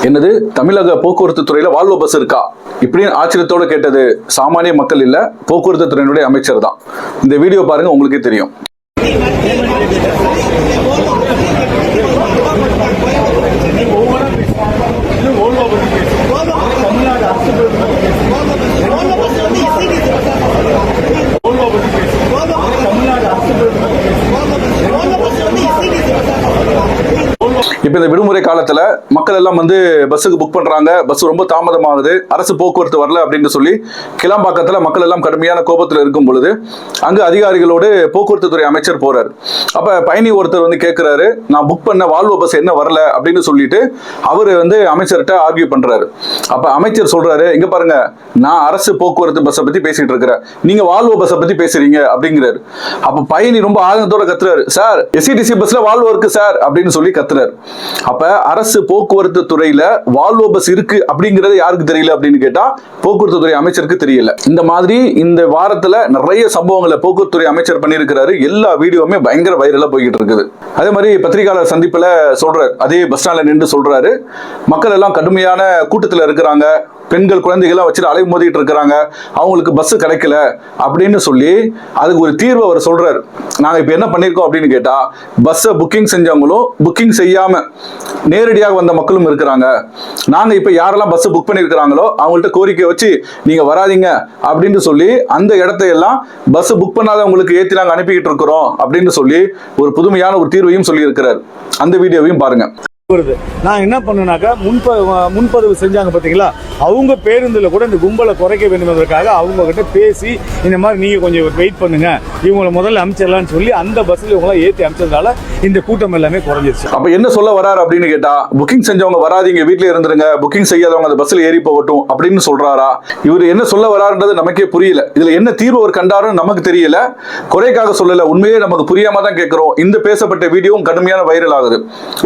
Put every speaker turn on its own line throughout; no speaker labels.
என்னது தமிழக போக்குவரத்து துறையில வால்வோ பஸ் இருக்கா இப்படின்னு ஆச்சரியத்தோட கேட்டது சாமானிய மக்கள் இல்ல, போக்குவரத்து துறையினுடைய அமைச்சர் தான். இந்த வீடியோ பாருங்க, உங்களுக்கே தெரியும். இப்ப இந்த விடுமுறை காலத்துல மக்கள் எல்லாம் வந்து பஸ்ஸுக்கு புக் பண்றாங்க. பஸ் ரொம்ப தாமதமாகுது, அரசு போக்குவரத்து வரல அப்படின்னு சொல்லி கிளாம்பாக்கத்துல மக்கள் எல்லாம் கடுமையான கோபத்துல இருக்கும் பொழுது அங்க அதிகாரிகளோடு போக்குவரத்து துறை அமைச்சர் போறாரு. அப்ப பயணி ஒருத்தர் வந்து கேட்கிறாரு, நான் புக் பண்ண வால்வோ பஸ் என்ன வரல அப்படின்னு சொல்லிட்டு அவரு வந்து அமைச்சர்கிட்ட ஆர்கியூ பண்றாரு. அப்ப அமைச்சர் சொல்றாரு, இங்க பாருங்க, நான் அரசு போக்குவரத்து பஸ்ஸை பத்தி பேசிட்டு இருக்கிறேன், நீங்க வால்வோ பஸ்ஸை பத்தி பேசுறீங்க அப்படிங்கிறாரு. அப்ப பயணி ரொம்ப ஆதங்கத்தோட கத்துறாரு, சார் எஸ்இடிசி பஸ்ல வால்வோ இருக்கு சார் அப்படின்னு சொல்லி கத்துறாரு. அப்ப அரசு போக்குவரத்து துறையில வால்வோ பஸ் இருக்கு அப்படிங்கறது யாருக்கு தெரியல அப்படின்னு கேட்டா போக்குவரத்து துறை அமைச்சருக்கு தெரியல. இந்த மாதிரி இந்த வாரத்துல நிறைய சம்பவங்களை போக்குவரத்து துறை அமைச்சர் பண்ணியிருக்கிறாரு. எல்லா வீடியோவுமே பயங்கர வைரலா போய்கிட்டு இருக்குது. அதே மாதிரி பத்திரிகையாளர் சந்திப்புல சொல்றாரு, அதே பஸ் ஸ்டாண்ட்ல நின்று சொல்றாரு, மக்கள் எல்லாம் கடுமையான கூட்டத்தில் இருக்கிறாங்க, பெண்கள் குழந்தைகள்லாம் வச்சுட்டு அலை மோதிட்டு இருக்கிறாங்க, அவங்களுக்கு பஸ் கிடைக்கல அப்படின்னு சொல்லி அதுக்கு ஒரு தீர்வு அவர் சொல்றாரு. நாங்க இப்ப என்ன பண்ணிருக்கோம் அப்படின்னு கேட்டா, பஸ்ஸை புக்கிங் செஞ்சவங்களும் புக்கிங் செய்யாம நேரடியாக வந்த மக்களும் இருக்கிறாங்க. நாங்க இப்ப யாரெல்லாம் பஸ் புக் பண்ணிருக்கிறாங்களோ அவங்கள்ட்ட கோரிக்கை வச்சு நீங்க வராதீங்க அப்படின்னு சொல்லி அந்த இடத்தையெல்லாம் பஸ் புக் பண்ணாதவங்களுக்கு ஏத்தி நாங்க அனுப்பிக்கிட்டு இருக்கிறோம் அப்படின்னு சொல்லி ஒரு புதுமையான ஒரு தீர்வையும் சொல்லி இருக்கிறார். அந்த வீடியோவையும் பாருங்க.
நான் என்ன பண்ணுனாக்கா, முன்பதிவு செஞ்சாங்க பார்த்தீங்களா, அவங்க பேருந்தில் கூட இந்த கும்பலை குறைக்க வேண்டும் என்பதற்காக அவங்க கிட்ட பேசி இந்த மாதிரி நீங்கள் கொஞ்சம் வெயிட் பண்ணுங்க, இவங்களை முதல்ல அனுப்பிச்சிடலான்னு சொல்லி அந்த பஸ்ஸில் இவங்களாம் ஏற்றி அனுப்பிச்சதுனால இந்த கூட்டம் எல்லாமே குறைஞ்சிருச்சு.
அப்போ என்ன சொல்ல வராரு அப்படின்னு கேட்டா, புக்கிங் செஞ்சவங்க வராதிங்க, வீட்டிலே இருந்துருங்க, புக்கிங் செய்யாதவங்க அந்த பஸ்ஸில் ஏறி போகட்டும் அப்படின்னு சொல்றாரா? இவர் என்ன சொல்ல வராருன்றது நமக்கே புரியல. இதுல என்ன தீர்வு அவர் கண்டாருன்னு நமக்கு தெரியல. குறைக்காக சொல்லல, உண்மையே நமக்கு புரியாம தான் கேட்கிறோம். இந்த பேசப்பட்ட வீடியோவும் கடுமையான வைரல் ஆகுது.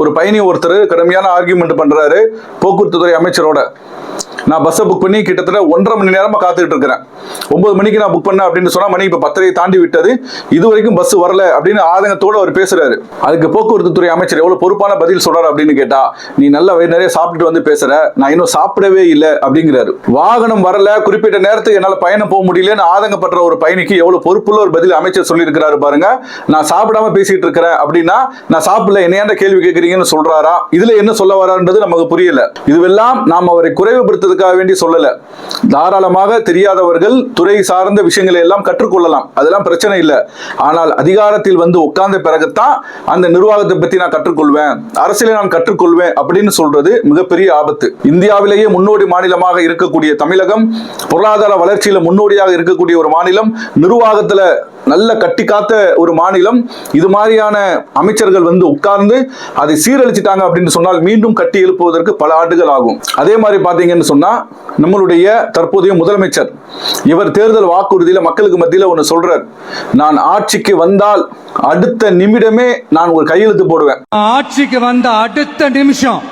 ஒரு பயணி ஒருத்தர் கடுமையான ஆர்கியூமெண்ட் பண்றாரு போக்குவரத்து துறை அமைச்சரோட. நான் பஸ்ஸை புக் பண்ணி கிட்டத்தட்ட 1.5 மணி நேரமா காத்துக்கிட்டு இருக்கிறேன். 9 மணிக்கு நான் புக் பண்ணேன் அப்படின்னு சொன்னா மணி இப்ப 10:30 தாண்டி விட்டது, இது வரைக்கும் பஸ் வரல அப்படின்னு ஆதங்கத்தோட அவர் பேசுறாரு. அதுக்கு போக்குவரத்து துறை அமைச்சர் எவ்வளவு பொறுப்பான பதில் சொல்றாரு அப்படின்னு கேட்டா, நீ நல்லா நிறைய சாப்பிட்டுட்டு வந்து பேசுற, நான் இன்னும் சாப்பிடவே இல்லை அப்படிங்கிறாரு. வாகனம் வரல, குறிப்பிட்ட நேரத்துக்கு என்னால பயணம் போக முடியலன்னு ஆதங்கப்படுற ஒரு பயணிக்கு எவ்வளவு பொறுப்புள்ள ஒரு பதில் அமைச்சர் சொல்லி இருக்கிறாரு பாருங்க. நான் சாப்பிடாம பேசிட்டு இருக்கிறேன் அப்படின்னா நான் சாப்பிடல, என்ன கேள்வி கேட்கறீங்கன்னு சொல்றாரா? இதுல என்ன சொல்ல வரான்றது நமக்கு புரியல. இதுவெல்லாம் நாம் அவரை குறைவுபடுத்த வேண்டி சொல்லல. தாராளமாக தெரியாதவர்கள் துறை சார்ந்த விஷயங்களை எல்லாம் கற்றுக்கொள்ளலாம், அதெல்லாம் பிரச்சனை இல்லை. ஆனால் அதிகாரத்தில் வந்து உட்கார்ந்த பிறகுதான் அந்த நிர்வாகத்தை பத்தி நான் கற்றுக்கொள்வேன், அரசியலை நான் கற்றுக்கொள்வேன் அப்படின்னு சொல்றது மிகப்பெரிய ஆபத்து. இந்தியாவிலேயே முன்னோடி மாநிலமாக இருக்கக்கூடிய தமிழகம், பொருளாதார வளர்ச்சியில முன்னோடியாக இருக்கக்கூடிய ஒரு மாநிலம், நிர்வாகத்துல நல்ல கட்டி காத்த ஒரு மாநிலம். இது மாதிரியான அமைச்சர்கள் வந்து உட்கார்ந்து அதை சீரழிச்சிட்டாங்க அப்படின்னு சொன்னால் மீண்டும் கட்டி எழுப்புவதற்கு பல ஆண்டுகள் ஆகும். அதே மாதிரி பாத்தீங்கன்னு சொன்னா, நம்மளுடைய தற்போதைய முதலமைச்சர் இவர் தேர்தல் வாக்குறுதியில மக்களுக்கு மத்தியில ஒன்னு சொல்றார், நான் ஆட்சிக்கு வந்தால் அடுத்த நிமிடமே நான் ஒரு கையெழுத்து போடுவேன்.
ஆட்சிக்கு வந்த அடுத்த நிமிஷம்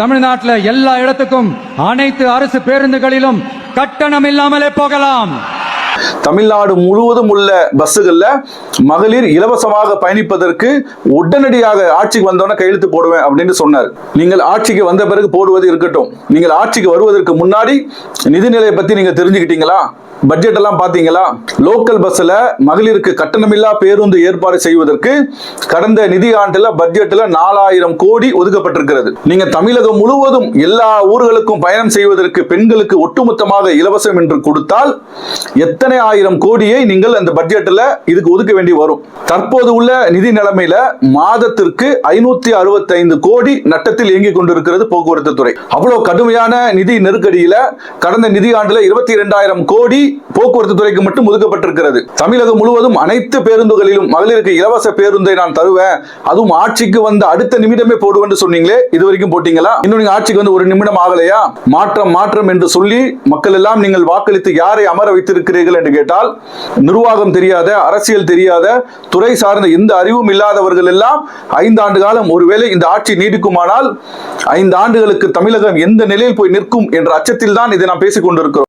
தமிழ்நாட்டில் எல்லா இடத்துக்கும் அனைத்து அரசு பேருந்துகளிலும் கட்டணம் இல்லாமலே போகலாம்.
தமிழ்நாடு முழுவதும் உள்ள பஸ்ஸுகள்ல மகளிர் இலவசமாக பயணிப்பதற்கு உடனடியாக ஆட்சிக்கு வந்தோட கையெழுத்து போடுவேன் அப்படின்னு சொன்னார். நீங்கள் ஆட்சிக்கு வந்த பிறகு போடுவது இருக்கட்டும், நீங்கள் ஆட்சிக்கு வருவதற்கு முன்னாடி நிதிநிலையை பத்தி நீங்க தெரிஞ்சுக்கிட்டீங்களா? பட்ஜெட் எல்லாம் பாத்தீங்களா? லோக்கல் பஸ்ல மகளிருக்கு கட்டணமில்லா பேருந்து ஏற்பாடு செய்வதற்கு கடந்த நிதி ஆண்டுல பட்ஜெட்ல 4000 கோடி ஒதுக்கப்பட்டிருக்கிறது. நீங்க தமிழகம் முழுவதும் எல்லா ஊர்களுக்கும் பயணம் செய்வதற்கு பெண்களுக்கு ஒட்டுமொத்தமாக இலவசம் என்று கொடுத்தால் எத்தனை ஆயிரம் கோடியை நீங்கள் அந்த பட்ஜெட்ல இதுக்கு ஒதுக்க வேண்டி வரும். தற்போது உள்ள நிதி நிலைமையில மாதத்திற்கு 565 கோடி நட்டத்தில் இயங்கிக் கொண்டிருக்கிறது போக்குவரத்து துறை. அவ்வளவு கடுமையான நிதி நெருக்கடியில கடந்த நிதி ஆண்டுல 22,000 கோடி போக்குவரத்து துறைக்கு மட்டும் ஒதுக்கப்பட்டிருக்கிறது. தமிழகம் முழுவதும் அனைத்து பேருந்துகளிலும் மகளிருக்கு இலவச பேருந்தை நான் தருவேன், அதுவும் ஆட்சிக்கு வந்த அடுத்த நிமிடமே போடுவேன் சொன்னீங்களே, இது வரைக்கும் போட்டீங்களா? இன்னும் நீங்க ஆட்சிக்கு வந்து ஒரு நிமிடம் ஆகலையா? மாற்றம் என்று சொல்லி மக்கள் எல்லாம் நீங்கள் வாக்களித்து யாரை அமர வைத்திருக்கிறீர்கள் என்று கேட்டால், நிர்வாகம் தெரியாத, அரசியல் தெரியாத, துறை சார்ந்த எந்த அறிவும் இல்லாதவர்கள் எல்லாம் 5 ஆண்டு காலம் ஒருவேளை இந்த ஆட்சி நீடிக்குமானால் 5 ஆண்டுகளுக்கு தமிழகம் எந்த நிலையில் போய் நிற்கும் என்ற அச்சத்தில் தான் இதை நாம் பேசிக் கொண்டிருக்கிறோம்.